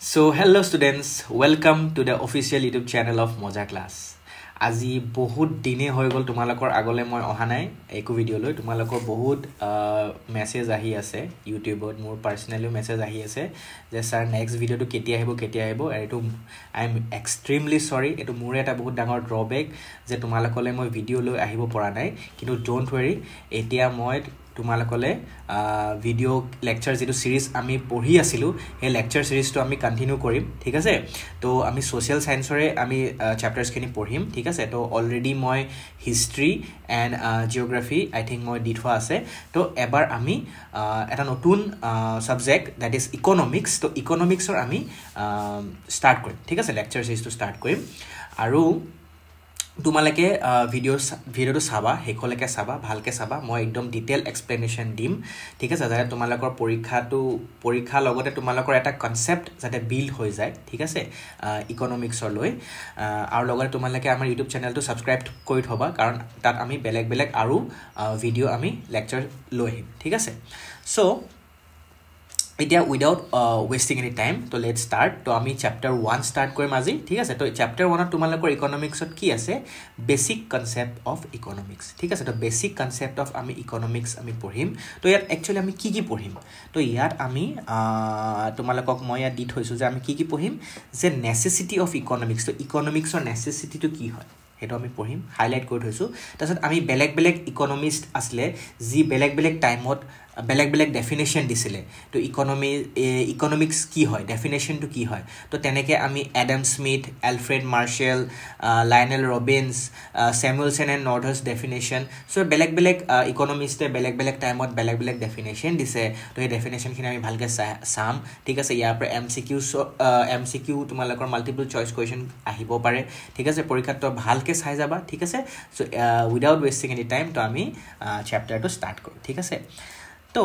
So hello students, welcome to the official YouTube channel of Moja Class. আজি বহুত দিনে হৈ গল তোমালোকৰ আগলে মই অহা নাই একো ভিডিও লৈ তোমালোকৰ বহুত মেসেজ আহি আছে ইউটিউবত মোৰ পাৰ্সোনালি মেসেজ আহি আছে যে স্যাৰ নেক্সট ভিডিওটো কেতিয়া আহিব এটো আই এম এক্সট্ৰিমলি সৰি এটো মোৰ এটা বহুত ডাঙৰ ড্ৰবেক যে তোমালোকলে মই ভিডিও লৈ আহিব পৰা নাই কিন্তু ডোন্ট ওয়াৰি এতিয়া মই তোমালোকলে ভিডিও লেকচাৰ যেটো সিৰিজ আমি পঢ়ি আছিলো হে লেকচাৰ সিৰিজটো আমি কন্টিনিউ কৰিম ঠিক আছে তো আমি সোশ্যাল সায়েন্সৰে আমি চ্যাপ্টাৰস খিনি পঢ়িম ঠিক আছে তো অলৰেডি মই history and geography I think মই দি থোৱা আছে তো এবাৰ আমি এটা নতুন সাবজেক্ট দ্যাট ইজ ইকোনমিক্স তো ইকোনমিক্সৰ আমি স্টাৰ্ট কৰিম ঠিক আছে লেকচাৰ সিৰিজটো স্টাৰ্ট কৰিম আৰু তোমালোকে ভিডিওটো চাবা হেকলৈকে চাবা ভালকে চাবা মই একদম ডিটেইল এক্সপ্লেনেশন দিম ঠিক আছে যাতে তোমালোকৰ পৰীক্ষা লগতে তোমালোকৰ এটা কনসেপ্ট যাতে বিল্ড হৈ যায় ঠিক আছে ইকোনমিক্সৰ লৈ আৰু লগতে তোমালোকে আমাৰ ইউটিউব চেনেলটো সাবস্ক্ৰাইব কৰি থবা কাৰণ তাত আমি বেলেগ আৰু ভিডিও আমি লেকচাৰ লৈ আহিম ঠিক আছে সো এতিয়া উইদাউট ওয়েস্টিং এনি টাইম তো লেটস স্টার্ট তো আমি চ্যাপ্টার 1 স্টার্ট কৰিম আজি ঠিক আছে তো চ্যাপ্টাৰ 1 তোমালোকৰ ইকোনমিক্সত কি আছে বেসিক কনসেপ্ট অফ ইকোনমিক্স ঠিক আছে তো বেসিক কনসেপ্ট অফ আমি ইকোনমিক্স আমি পঢ়িম তো ইয়াত একচুয়ালি আমি কি পঢ়িম তো ইয়াত আমি তোমালোকক মই ইয়াত দি থৈছো যে আমি কি পঢ়িম যে নেসেসিটি অফ ইকোনমিক্স তো ইকোনমিক্সৰ নেসেসিটি তো কি হয় হেটো আমি পঢ়িম হাইলাইট কৰি থৈছো তাৰছত আমি বেলেগ ইকোনমিস্ট আসলে জি বেলেগ টাইমত বেলেগ ডেফিনেশন দিছিলে তো ইকোনমিক্স কি হয় ডেফিনেশন তো কি হয় তো তেনেকে আমি Adam Smith Alfred Marshall Lionel Robbins Samuelson and Nordhaus definition so বেলেগ ইকোনমিস্টে বেলেগ টাইমত বেলেগ ডেফিনেশন দিছে তো এই ডেফিনেশন খিনি আমি ভালকে সাম ঠিক আছে ইয়াৰ পৰা এমসিকিউ তোমালোকৰ মাল্টিপল চয়েস কোৱেশ্চন আহিব পাৰে ঠিক আছে পৰীক্ষাত তো ভালকে চাই যাবা ঠিক আছে so without wasting any time তো আমি চ্যাপ্টাৰটো স্টাৰ্ট কৰো ঠিক আছে তো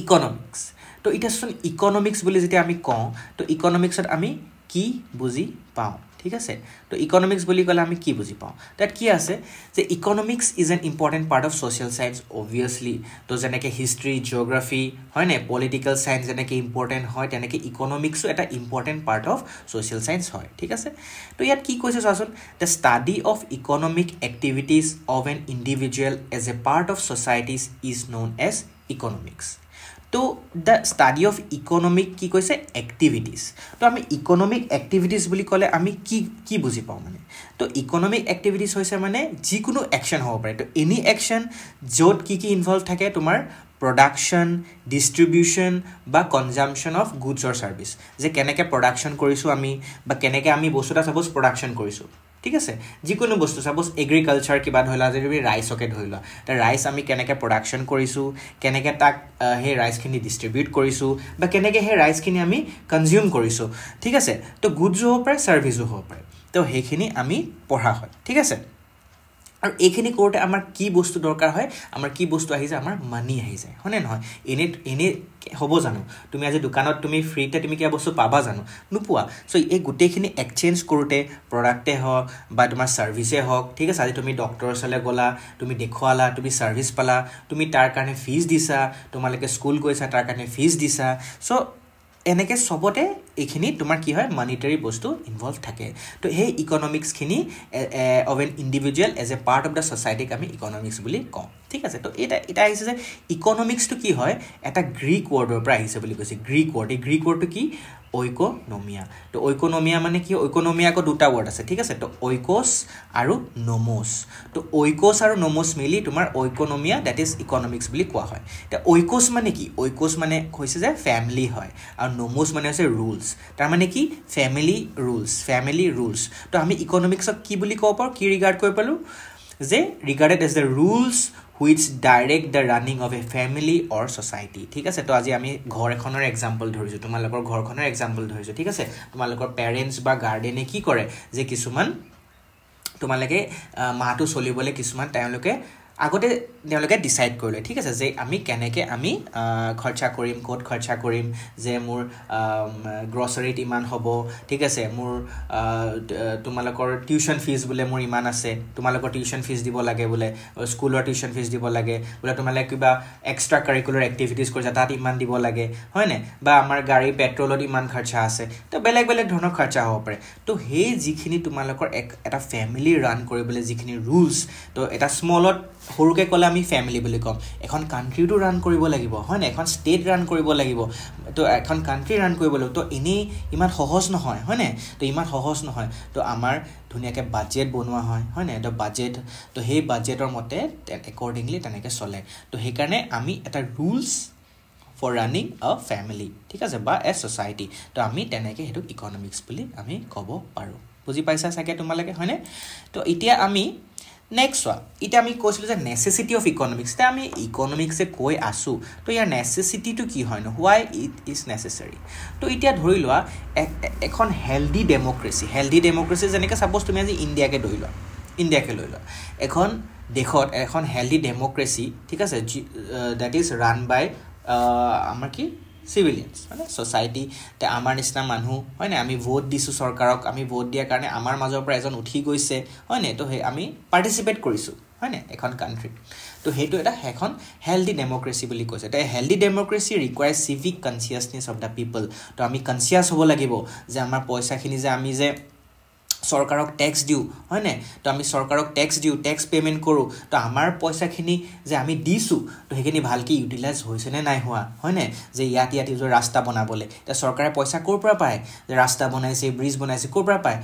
ইকোনমিক্স তো এটা শুন ইকোনমিক্স বুলি যেটা আমি কওঁ তো ইকোনমিক্সত আমি কি বুজি পাওঁ ঠিক আছে তো ইকোনমিক্স বুলি কলে আমি কি বুজি পাওঁ তাত কি আছে যে economics is an important part of social science obviously তো যেনেকে হিষ্ট্ৰী জিওগ্ৰাফি হয় নে পলিটিক্যাল সায়েন্স যেনেকে ইম্পৰ্টেন্ট হয় তেনেকে ইকোনমিক্সও এটা important part of social science হয় ঠিক আছে তো ইয়াত কি কৈছে চাচোন the study of economic activities of an individual as a part of societies is known as economics তো দ্য স্টাডি অফ ইকোনমিক কি কৈছে এক্টিভিটিজ তো আমি ইকোনমিক এক্টিভিটিজ বুলি কলে আমি কি বুজি পাওঁ মানে তো ইকোনমিক এক্টিভিটিজ হৈছে মানে যিকোনো অ্যাকশন হ'ব পাৰে তো এনি অ্যাকশন যত কি ইনভলভ থাকে তোমাৰ production distribution বা consumption of goods or service যে কেনেকে production কৰিছো আমি বা কেনেকে আমি বস্তুটা সাপোজ production কৰিছো ঠিক আছে যিকোনো বস্তু সাপোজ এগ্ৰিকালচাৰ কিবা ধইলা যে তুমি ৰাইসকে ধইলা তা ৰাইস আমি কেনেকে production কৰিছো কেনেকে তাক হে ৰাইস খিনি ডিস্ট্ৰিবিউট কৰিছো বা কেনেকে হে ৰাইস খিনি আমি কনজিউম কৰিছো ঠিক আছে তো গুডস হ'ব পাৰে সাৰ্ভিসও হ'ব পাৰে তো হেখিনি আমি পঢ়া হয় ঠিক আছে আৰু এইখিনি কৰোতে আমাৰ কি বস্তু দৰকাৰ হয় আমাৰ কি বস্তু আহি যায় আমাৰ মানি আহি যায় হনে নহয় এনে হ'ব জানো তুমি আজি দোকানত তুমি ফ্ৰীতে তুমি কি বস্তু পাবা জানো নুপুৱা সো এই গুটেখিনি এক্সচেঞ্জ কৰোতে প্ৰডাক্টে হওক বা তোমাৰ সাৰ্ভিসে হওক ঠিক আছে আজি তুমি ডক্টৰ চলে গলা তুমি দেখুৱালা তুমি সাৰ্ভিস পালা তুমি তাৰ কাৰণে ফিজ দিছা তোমালকে স্কুল গৈছা তাৰ কাৰণে ফিজ দিছা সো এনেকে সবতে এখিনি তোমাৰ কি হয় মনিটাৰী বস্তু ইনভলভ থাকে তো এই ইকোনমিক্স খিনি of an individual as a part of the society আমি ইকোনমিক্স বুলি কওঁ ঠিক আছে তো এটা আহিছে যে ইকোনমিক্স তো কি হয় এটা গ্ৰীক ৱৰ্ডৰ পৰা আহিছে বুলি কৈছে গ্ৰীক ৱৰ্ড এই গ্ৰীক ৱৰ্ডটো কি oikonomia তো oikonomia মানে কি oikonomia কো দুটা ওয়াৰ্ড আছে ঠিক আছে তো oikos আৰু nomos তো oikos আৰু nomos মিলি তোমাৰ oikonomia that is economics বুলি কোৱা হয় তা oikos মানে কি oikos মানে কৈছে যে ফ্যামিলি হয় আৰু nomos মানে আছে ৰুলস তাৰ মানে কি ফ্যামিলি ৰুলস তো আমি ইকোনমিক্সক কি বুলি কও পাৰো কি ৰিগাৰ্ড কৰি পালো যে regarded as the rules which direct the running of a family or society ঠিক আছে তো আজি আমি ঘৰ এখনৰ एग्जांपल ধৰিছো তোমালোকৰ ঘৰখনৰ एग्जांपल ধৰিছো ঠিক আছে তোমালোকৰ পেৰেন্টস বা গাৰ্ডেনে কি কৰে যে কিছুমান তোমালোকে মাহটো চলিবলে কিছুমান টাইমলৈকে আগতে তেওঁলোকে ডিসাইড কৰিলে ঠিক আছে যে আমি কেনেকৈ আমি খৰচা কৰিম ক'ত খৰচা কৰিম যে মোৰ গ্ৰসাৰীত ইমান হ'ব ঠিক আছে মোৰ তোমালোকৰ টিউশন ফিজ বোলে মোৰ ইমান আছে তোমালোকৰ টিউশন ফিজ দিব লাগে বোলে স্কুলৰ টিউশন ফিজ দিব লাগে বোলে তোমালোকে কিবা এক্সট্ৰা কাৰিকুলাৰ এক্টিভিটিজ কৰিছা তাত ইমান দিব লাগে হয় নে বা আমাৰ গাড়ী পেট্ৰলত ইমান খৰচা আছে তো বেলেগ বেলেগ ধৰণৰ খৰচা হ'ব পাৰে তো সেই যিখিনি তোমালোকৰ এটা ফ্যামিলি ৰান কৰিবলৈ যিখিনি ৰুলছ তো এটা স্মলত সৰুকে ক'লে আমি ফ্যামিলি বুলি কম এখন কান্ট্ৰিটো ৰান কৰিব লাগিব হয় না এখন ষ্টেট ৰান কৰিব লাগিব তো এখন কান্ট্ৰি ৰান কৰিব লাগিব তো এনেই ইমান সহজ নহয় হয় না তো ইমান সহজ নহয় তো আমাৰ ধুনীয়াকৈ বাজেট বনোৱা হয় না তো বাজেট তো সেই বাজেটৰ মতে একৰ্ডিংলি তেনেকৈ চলে তো সেইকাৰণে আমি এটা rules for running a family ঠিক আছে বা a society তো আমি তেনেকৈ হেতু ইকোনমিক্স বুলি আমি ক'ব পাৰো বুজি পাইছা সাকে তোমালকে হয়নে তো এতিয়া আমি নেক্সট ওয়া এটা আমি কৈছিলো যে নেসেসিটি অফ ইকোনমিক্স তে আমি ইকোনমিক্সে কৈ আসু তো ইয়াৰ নেসেসিটি টু কি হয় ন why it is necessary তো এতিয়া ধৰি লোৱা এখন হেলদি ডেমোক্ৰেসি যেনেকৈ সাপোজ তুমি আজি ইন্ডিয়াকে লৈ লোৱা এখন দেশত এখন হেলদি ডেমোক্ৰেসি ঠিক আছে that is run by আমাৰ কি civilians মানে society তে আমাৰ নিচিনা মানুহ হয় না আমি ভোট দিছো সৰকাৰক আমি ভোট দিয়া কাৰণে আমাৰ মাজৰ পৰা এজন উঠি গৈছে হয় না তো আমি পাৰ্টিসিপেট কৰিছো হয় না এখন কান্ট্ৰি তো হেতু এটা এখন হেলদি ডেমোক্ৰেসি বুলি কৈছে তে healthy democracy requires civic consciousness of the people তো আমি কনসিয়াস হ'ব লাগিব যে আমাৰ পইচাখিনি যে আমি যে সৰকাৰক ট্যাক্স দিও হয় না তো আমি সৰকাৰক ট্যাক্স পেমেন্ট কৰো তো আমাৰ পইচাখিনি যে আমি দিছো তো হেখিনি ভালকে ইউটিলাইজ হৈছে নে নাই হোৱা হয় না যে ইয়াত যে ৰাস্তা বনাবলে তে সৰকাৰে পইচা কৰ পৰা পায় যে ৰাস্তা বনাইছে ব্ৰিজ বনাইছে কৰ পৰা পায়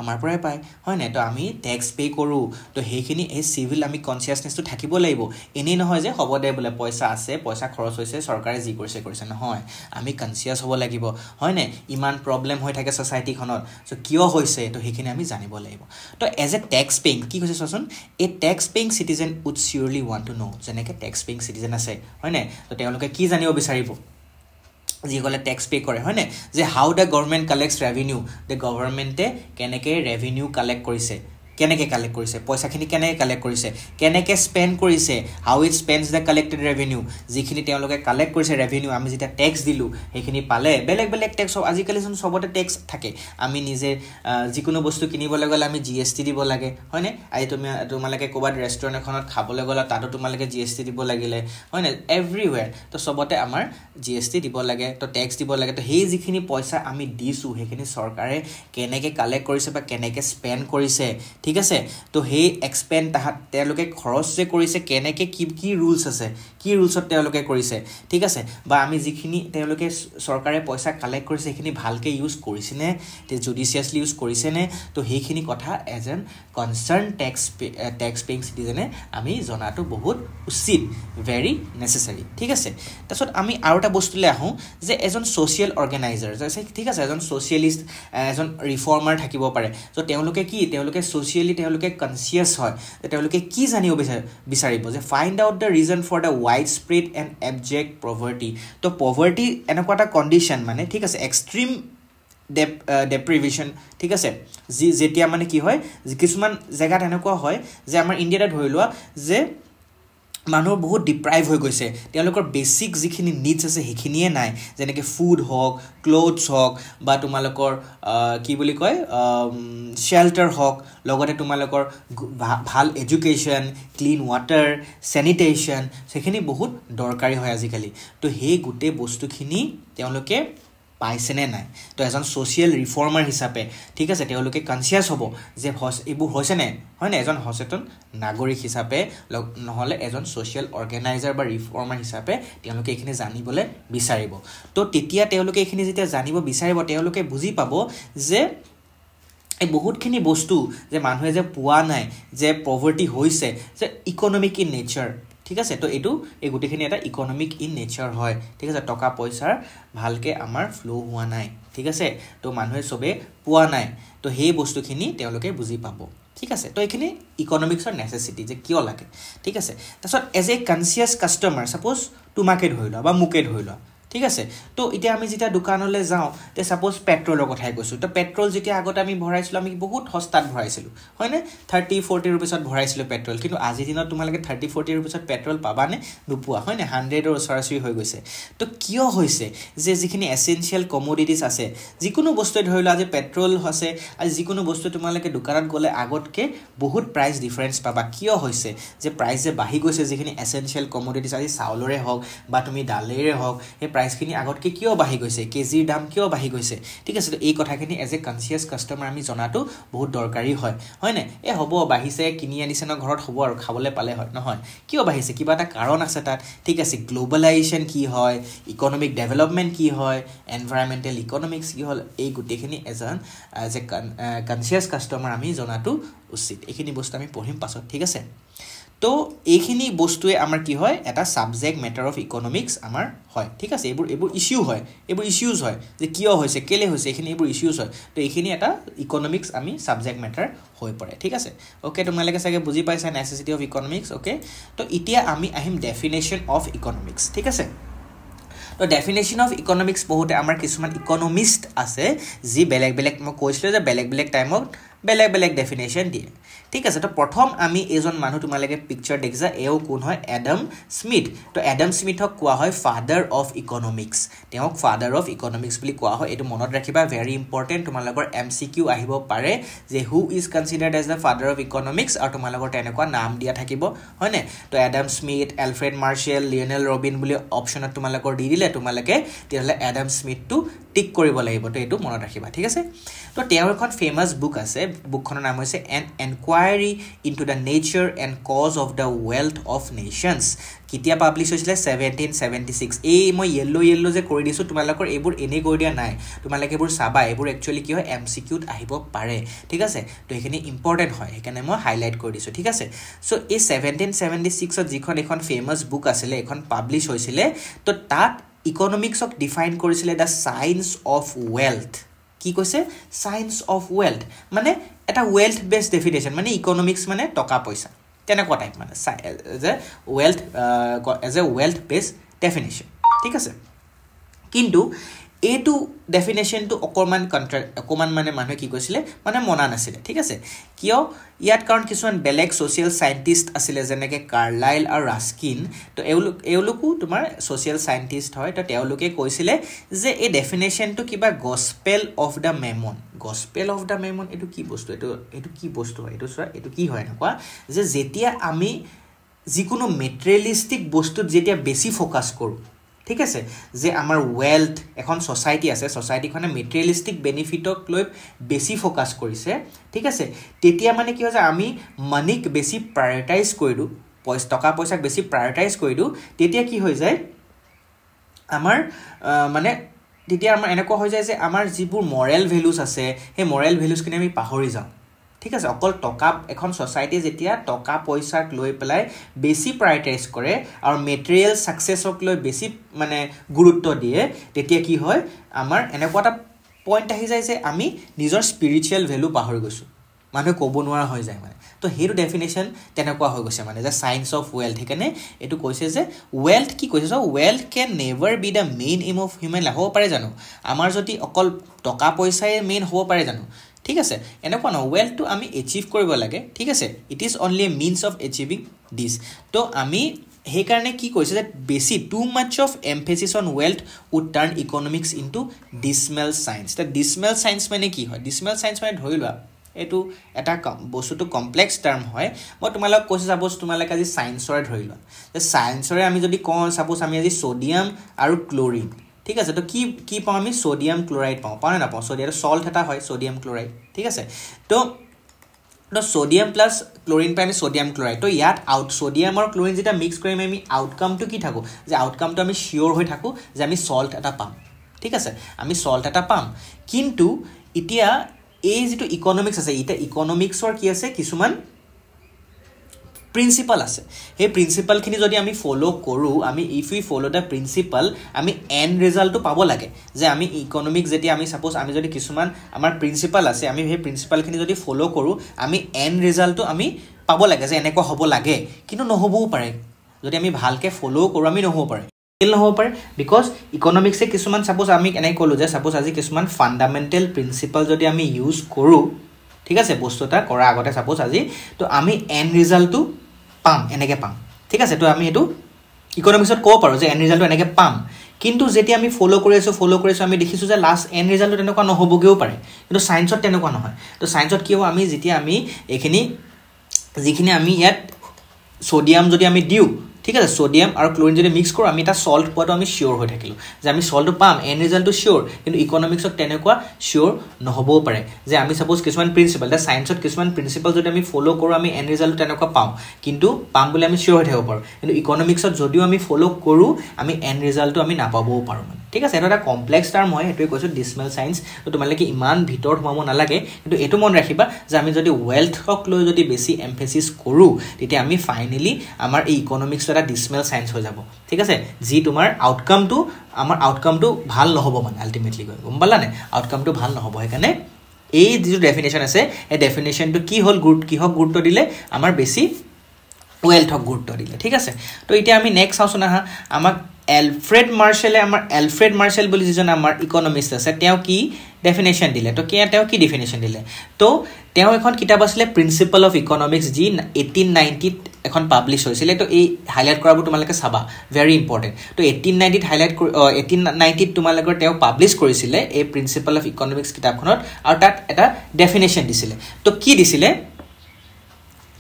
আমাৰ পৰাই পায় হয় না তো আমি ট্যাক্স পে কৰো তো হেখিনি এই সিভিল আমি কনসিয়াসনেসটো থাকিব লাগিব এনে নহয় যে হ'ব দে বোলে পইচা আছে পইচা খৰচ হৈছে সৰকাৰে যি কৰিছে নহয় আমি কনসিয়াস হ'ব লাগিব হয় না ইমান প্ৰবলেম হৈ থাকে সোসাইটিখনত সো কিয় হৈছে তো হেখিনি আমি জানিব লাগিব তো এজ এ ট্যাক্স পেইং কি কৈছে সচোন a tax paying citizen would surely want to know যেনেকৈ ট্যাক্স পেইং সিটিজেন আছে হয় না তো তেওঁলোকে কি জানিব বিচাৰিব যিসকলে ট্যাক্স পে কৰে হয় না যে how the government collects revenue দ্য গভৰ্নমেণ্টে কেনেকৈ ৰেভিনিউ কালেক্ট কৰিছে কেনেকৈ কালেক্ট কৰিছে পইচাখিনি কেনেকৈ কালেক্ট কৰিছে কেনেকৈ স্পেন্ড কৰিছে how it spends the collected revenue যিখিনি তেওঁলোকে কালেক্ট কৰিছে ৰেভিনিউ আমি যেটা ট্যাক্স দিলু হেখিনি পালে বেলেগ ট্যাক্স আজিকালি সবতে ট্যাক্স থাকে আমি নিজে যিকোনো বস্তু কিনিবলৈ গলে আমি জিএসটি দিব লাগে হয় না আই তোমালকে কোবাত ৰেষ্টুৰেন্ট এখনত খাবলৈ গলা তাতো তোমালকে জিএসটি দিব লাগিলে হয় না এভৰিৱেৰ তো সবতে আমাৰ জিএসটি দিব লাগে তো ট্যাক্স দিব লাগে তো হেই যিখিনি পইচা আমি দিছো হেখিনি সৰকাৰে কেনেকৈ কালেক্ট কৰিছে বা কেনেকৈ স্পেন্ড কৰিছে ঠিক আছে তো হে এক্সপেন্ড তেওঁলোকে খৰচ যে কৰিছে কেনেকৈ কি ৰুলছ আছে কি ৰুলছত তেওঁলোকে কৰিছে ঠিক আছে বা আমি যিখিনি তেওঁলোকে সৰকাৰে পইচা কালেক্ট কৰিছে সেইখিনি ভালকে ইউজ কৰিছে নে তে জুডিশিয়াসলি ইউজ কৰিছে নে তো হেখিনি কথা as N concern tax paying সিটিজেনে আমি জনাটো বহুত উচিত ভেৰি নেসেসাৰী ঠিক আছে তাৰছত আমি আৰু এটা বস্তুলৈ আহো যে এজন সোশিয়াল অৰ্গানাইজাৰ ঠিক আছে এজন সোশিয়ালিষ্ট এজন ৰিফৰ্মাৰ থাকিব পাৰে সো তেওঁলোকে সোশিয়ালি তেওঁলোকে কনসিয়াস হয় তেওঁলোকে কি জানিব বিচাৰিব যে find out the reason for the widespread and abject poverty তো পভাৰ্টি এনেকুৱা এটা কণ্ডিশ্যন মানে ঠিক আছে এক্সট্ৰিম deprivation ঠিক আছে যেতিয়া মানে কি হয় কিছুমান জায়গাত এনেকুৱা হয় যে আমাৰ ইন্ডিয়াতে ধৰি লোৱা যে মানুহ বহুত ডিপ্ৰাইভ হৈ গৈছে তেওঁলোকৰ বেসিক যিখিনি নিডস আছে হেখিনিয়ে নাই যেনেকৈ ফুড হক ক্লোথস হক বা তোমালোকৰ কি বুলি কয় শেল্টাৰ হক লগতে তোমালোকৰ ভাল এডুকেশ্যন ক্লিন ওয়াটাৰ স্যানিটেশন সেখিনি বহুত দৰকাৰী হয় আজিকালি তো হেই গুটে বস্তুখিনি তেওঁলোকে পাইছে নে নাই তো এজন সোশিয়াল ৰিফৰ্মাৰ হিচাপে ঠিক আছে তেওঁলোকে কনসিয়াস হ'ব যে এইবোৰ হৈছে নে হয় না এজন সচেতন নাগৰিক হিচাপে নহলে এজন সোশিয়াল অৰ্গানাইজাৰ বা ৰিফৰ্মাৰ হিচাপে তেওঁলোকে এইখিনি জানিবলৈ বিচাৰিব তো তেতিয়া তেওঁলোকে এইখিনি যেতিয়া জানিব বিচাৰিব তেওঁলোকে বুজি পাব যে এই বহুতখিনি বস্তু যে মানুহে যে পোৱা নাই যে পভাৰ্টি হৈছে যে ইকোনমিক ইন নেচাৰ ঠিক আছে তো এটো এই গুটেখিনি এটা ইকোনমিক ইন নেচাৰ হয় ঠিক আছে টকা পইচাৰ ভালকে আমাৰ ফ্লো হোৱা নাই ঠিক আছে তো মানুহে সবে পোৱা নাই তো সেই বস্তুখিনি তেওঁলোকে বুজি পাব ঠিক আছে তো এইখিনি ইকোনমিক্সৰ নেসেসিটি যে কিয় লাগে ঠিক আছে তাৰছত as a conscious customer suppose তোমাকে ধৰি লোৱা বা মুকে ধৰি লোৱা ঠিক আছে তো এতিয়া আমি যেতিয়া দোকানলৈ যাওঁ তে সাপোজ পেট্ৰলৰ কথাই কৈছো তো পেট্ৰল যেতিয়া আগতে আমি ভৰাইছিলো আমি বহুত সস্তাত ভৰাইছিলো হয়নে 30-40 रुपीसত ভৰাইছিলো পেট্ৰল কিন্তু আজি দিনত তোমালকে 30-40 रुपीसত পেট্ৰল পাবানে নোপোৱা হয়নে 100 ৰ সরাসরি হৈ গৈছে তো কিয় হৈছে যে যিখিনি এসেনশিয়াল কমোডিটিজ আছে যিকোনো বস্তু ধৰিলো আজি পেট্ৰল আছে আজি যিকোনো বস্তু তোমালকে দোকানত গলে আগতকে বহুত প্ৰাইস ডিফাৰেন্স পাবা কিয় হৈছে যে প্ৰাইস যে বাঢ়ি গৈছে যিখিনি এসেনশিয়াল কমোডিটিজ আজি চাউলৰে হওক বা তুমি ডালেৰে হওক এই প্ৰাইসখিনি আগতকে কিয় বাঢ়ি গৈছে কেজিৰ দাম কিয় বাঢ়ি গৈছে ঠিক আছে তো এই কথাখিনি এজ এ কনসিয়াস কাস্টমাৰ আমি জনাটো বহুত দৰকাৰী হয় নে এ হ'ব বাঢ়িছে কিনি আনিছে ন ঘৰত হ'ব আৰু খাবলৈ পালে হয় নহয় কিয় বাঢ়িছে কিবা এটা কাৰণ আছে তাত ঠিক আছে গ্লোবালাইজেশন কি হয় ইকোনমিক ডেভেলপমেন্ট কি হয় এনভায়ৰনমেন্টাল ইকোনমিক্স কি হল এই গুটেখিনি এজ এ কনসিয়াস কাস্টমাৰ আমি জনাটো উচিত এইখিনি বস্তু আমি পঢ়িম পাছত ঠিক আছে তো এইখিনি বস্তুৱে আমাৰ কি হয় এটা সাবজেক্ট ম্যাটাৰ অফ ইকোনমিক্স আমাৰ হয় ঠিক আছে এইবোৰ ইস্যু হয় এইবোৰ ইস্যুজ হয় যে কিয় হৈছে কেলে হৈছে এইখিনি এইবোৰ ইস্যুজ হয় তো এইখিনি এটা ইকোনমিক্স আমি সাবজেক্ট ম্যাটাৰ হৈ পৰে ঠিক আছে ওকে তোমালোকে চাগে বুজি পাইছা নেসেসিটি অফ ইকোনমিক্স ওকে তো এতিয়া আমি আহিম ডেফিনেশন অফ ইকোনমিক্স ঠিক আছে তো ডেফিনেশন অফ ইকোনমিক্স বহুতে আমাৰ কিছুমান ইকোনমিস্ট আছে যি বেলেগ বেলেগ মই কৈছিলো যে বেলেগ বেলেগ টাইমত বেলেগ বেলেগ ডেফিনেশন দিয়ে ঠিক আছে তো প্ৰথম আমি এজন মানুহ তোমালকে পিকচাৰ দেখিছা এও কোন হয় এডাম স্মিথ তো এডাম স্মিথক কোৱা হয় ফাদাৰ অফ ইকোনমিক্স তেওঁক ফাদাৰ অফ ইকোনমিক্স বুলি কোৱা হয় এটো মনত ৰাখিবা ভেৰি ইম্পৰ্টেন্ট তোমালোকৰ এমসিকিউ আহিব পাৰে যে who is considered as the father of economics আৰু তোমালোকৰ তেনেকুৱা নাম দিয়া থাকিব হয়নে তো Adam Smith Alfred Marshall Lionel Robin বুলি অপচনত তোমালোকৰ দি দিলে তোমালোকে তেহলে এডাম স্মিথ টু টিক কৰিব লাগিব তো এটো মনত ৰাখিবা ঠিক আছে তো তেওঁৰ এখন ফেমাস বুক আছে বুকখনৰ নাম হৈছে an inquiry into the nature and causes of the wealth of nations কিতিয়া পাবলিছ হৈছিলে 1776 এই মই ইয়েলো যে কৰি দিছো তোমালোকৰ এইবোৰ এনে কৰি দিয়া নাই তোমালোকে এইবোৰ চাবা এইবোৰ একচুয়ালি কি হয় এমসিকিউত আহিব পাৰে ঠিক আছে তো এখিনি ইম্পৰ্টেন্ট হয় এখানে মই হাইলাইট কৰি দিছো ঠিক আছে সো এই 1776 ত যিখন এখন ফেমাস বুক আছিল এখন পাবলিছ হৈছিলে তো তাত ইকোনমিক্সক ডিফাইন কৰিছিলে দা সায়েন্স অফ ওয়েলথ কি কৈছে সায়েন্স অফ ওয়েলথ মানে এটা ওয়েলথ বেসড ডেফিনেশন মানে ইকোনমিক্স মানে টকা পয়সা তেনেকুৱা টাইপ মানে as a wealth based definition ঠিক আছে কিন্তু এটো ডেফিনেশন তো অকমান মানে মানুহে কি কৈছিলে মানে মনা নাছিলে ঠিক আছে কিয় ইয়াত কাৰণ কিছুমান বেলেগ সোশিয়াল সায়েন্টিস্ট আছিল যেনেকে কাৰ্লাইল আৰু ৰাস্কিন তো এওলোকো তোমাৰ সোশিয়াল সায়েন্টিস্ট হয় তো তেওঁলোকে কৈছিলে যে এই ডেফিনেশন তো কিবা গস্পেল অফ দা মেমন এটো কি বস্তু এটো কি বস্তু হয় এটো কি হয় এনেকুৱা যে যেতিয়া আমি যিকোনো মেটেৰিয়েলিস্টিক বস্তুত যেতিয়া বেছি ফোকাস কৰো ঠিক আছে যে আমাৰ ওয়েলথ এখন সোসাইটি আছে সোসাইটিখনে মেটেৰিয়েলিস্টিক বেনিফিটক লৈ বেছি ফোকাস কৰিছে ঠিক আছে তেতিয়া মানে কি হয় যে আমি মানিক বেছি প্ৰায়োৰিটাইজ কৰিলো টকা পয়সাক বেছি প্ৰায়োৰিটাইজ কৰিলো তেতিয়া কি হৈ যায় আমাৰ মানে তেতিয়া আমাৰ এনেকুৱা হৈ যায় যে আমাৰ যিবোৰ মৰেল ভ্যালুজ আছে সেই মৰেল ভ্যালুজ কিনে আমি পাহৰি যাওঁ ঠিক আছে অকল টকা এখন সোসাইটি যেতিয়া টকা পয়সাক লৈ পেলাই বেছি প্ৰায়োৰিটাইজ কৰে আৰু মেটেৰিয়েল সাকসেছক লৈ বেছি মানে গুৰুত্ব দিয়ে তেতিয়া কি হয় আমাৰ এনেকুৱা এটা পইণ্ট আহি যায় যে আমি নিজৰ স্পিৰিচুৱেল ভ্যালু পাহৰি গৈছো মানুহে ক'ব নোৱাৰা হৈ যায় মানে তো হেটো ডেফিনেশন তেনেকুৱা হৈ গৈছে মানে যে সায়েন্স অফ ওয়েলথ হেকানে এটো কৈছে যে ওয়েলথ কি কৈছে so wealth can never be the main aim of human life হ'ব পাৰে জানো আমাৰ যদি অকল টকা পয়সাই মেইন হ'ব পাৰে জানো ঠিক আছে এনেকুৱা ন ওয়েলথ টু আমি এচিভ কৰিব লাগে ঠিক আছে it is only a means of achieving this তো আমি হে কাৰণে কি কৈছে যে বেছি too much of emphasis on wealth would turn economics into dismal science তা ডিসমেল সায়েন্স মানে কি হয় ডিসমেল সায়েন্স মানে ধৰিলোৱা এটো এটা বস্তুটো কমপ্লেক্স টাৰ্ম হয় মই তোমালক কৈছে সাপোজ তোমালক আজি সায়েন্সৰে ধৰিলোৱা যে সায়েন্সৰে আমি যদি কওঁ সাপোজ আমি আজি সোডিয়াম আৰু ক্লোৰিন ঠিক আছে তো কি পাওঁ আমি সোডিয়াম ক্লোৰাইড পাওঁ না পাওঁ সোডিয়াম সল্ট এটা হয় সোডিয়াম ক্লোৰাইড ঠিক আছে তো সোডিয়াম প্লাস ক্লোৰিন পাই আমি সোডিয়াম ক্লোৰাইড তো ইয়াত সোডিয়াম আৰু ক্লোৰিন যেটা মিক্স কৰিম আমি আউটকামটো কি থাকো যে আউটকামটো আমি শিওর হৈ থাকো যে আমি সল্ট এটা পাম ঠিক আছে আমি সল্ট এটা পাম কিন্তু ইতিয়া এই যেটো ইকোনমিক্স আছে এটা ইকোনমিক্সৰ কি আছে কিছুমান প্ৰিন্সিপাল আছে এই প্ৰিন্সিপাল খিনি যদি আমি ফলো কৰো আমি if we follow da principal আমি এন্ড ৰিজাল্টটো পাব লাগে যে আমি ইকোনমিক্স যেতি আমি সাপোজ আমি যদি কিছুমান আমাৰ প্ৰিন্সিপাল আছে আমি এই প্ৰিন্সিপাল খিনি যদি ফলো কৰো আমি এন্ড ৰিজাল্টটো আমি পাব লাগে যে এনেকুৱা হ'ব লাগে কিন্তু নহবও পাৰে যদি আমি ভালকে ফলো কৰো আমি নহব পাৰে কেলে নহব পাৰে বিকজ ইকনমিক্সে কিছুমান সাপোজ আমি এনে কলো যে সাপোজ আজি কিছুমান ফান্ডামেন্টাল প্ৰিন্সিপল যদি আমি ইউজ কৰো ঠিক আছে বস্তুটা কৰা আগতে সাপোজ আজি তো আমি এন্ড ৰিজাল্টটো পাম এনেকে পাম ঠিক আছে তো আমি এটো ইকনমিক্সত কো পাৰো যে এন্ড ৰিজাল্টটো এনেকে পাম কিন্তু যেতি আমি ফলো কৰিছো আমি দেখিছো যে লাষ্ট এন্ড ৰিজাল্টটো তেনেকুৱা নহবগেও পাৰে কিন্তু সায়েন্সত তেনেকুৱা নহয় তো সায়েন্সত কি হ'ব আমি যেতি আমি এখিনি যিখিনি আমি ইয়াত সোডিয়াম যদি আমি দিও ঠিক আছে সোডিয়াম আৰু ক্লোৰিন যদি মিক্স কৰো আমি এটা সল্ট পোৱাটো আমি শিওৰ হৈ থাকিলো যে আমি সল্টটো পাম এন্ড ৰিজাল্টটো শিওৰ কিন্তু ইকনমিক্সত তেনেকুৱা শিওৰ নহবও পাৰে যে আমি সাপোজ কিছুমান প্ৰিন্সিপল দা সায়েন্সত কিছুমান প্ৰিন্সিপল যদি আমি ফলো কৰো আমি এন্ড ৰিজাল্টটো তেনেকুৱা পাম কিন্তু পাম বুলি আমি শিওৰ হৈ থাকিব পাৰো কিন্তু ইকনমিক্সত যদিও আমি ফলো কৰো আমি এন্ড ৰিজাল্টটো আমি নাপাবও পাৰো ঠিক আছে এটা কমপ্লেক্স টাৰ্ম হয় এটোই কৈছো ডিসিমেল সায়েন্স তো তোমালকে ইমান ভিতৰ হোমাব নালাগে কিন্তু এটো মন ৰাখিবা যে আমি যদি ওয়েলথক লৈ যদি বেছি এমফেসিস কৰো তেতিয়া আমি ফাইনালি আমাৰ এই ইকনমিক্স এটা ডিসিমেল সায়েন্স হৈ যাব ঠিক আছে জি তোমাৰ আউটকামটো ভাল নহব মানে আলটিমেটলি গম পালানে আউটকামটো ভাল নহব হেকানে এই যে ডেফিনেশন আছে এই ডেফিনেশনটো কি হল কিহক গুৰুত্ব দিলে আমাৰ বেছি ওয়েলথক গুৰুত্ব দিলে ঠিক আছে তো এতিয়া আমি নেক্সট আছো না আমাক এলফ্ৰেড মাৰ্শেল বুলি যিজন আমাৰ ইকনমিষ্ট আছে তেওঁ কি ডেফিনেশন দিলে তো তেওঁ কি ডেফিনেশন দিলে তো তেওঁ এখন কিতাপ আছিল প্ৰিন্সিপল অফ ইকনমিক্স জি 1890 এখন পাবলিশ হৈছিল তো এই হাইলাইট কৰাবোৰ তোমালকে চাবা ভেৰি ইম্পৰ্টেন্ট তো 1890 হাইলাইট 1890 তোমালকৰ তেওঁ পাবলিশ কৰিছিল এই প্ৰিন্সিপল অফ ইকনমিক্স কিতাপখনত আৰু তাত এটা ডেফিনেশন দিছিল তো কি দিছিল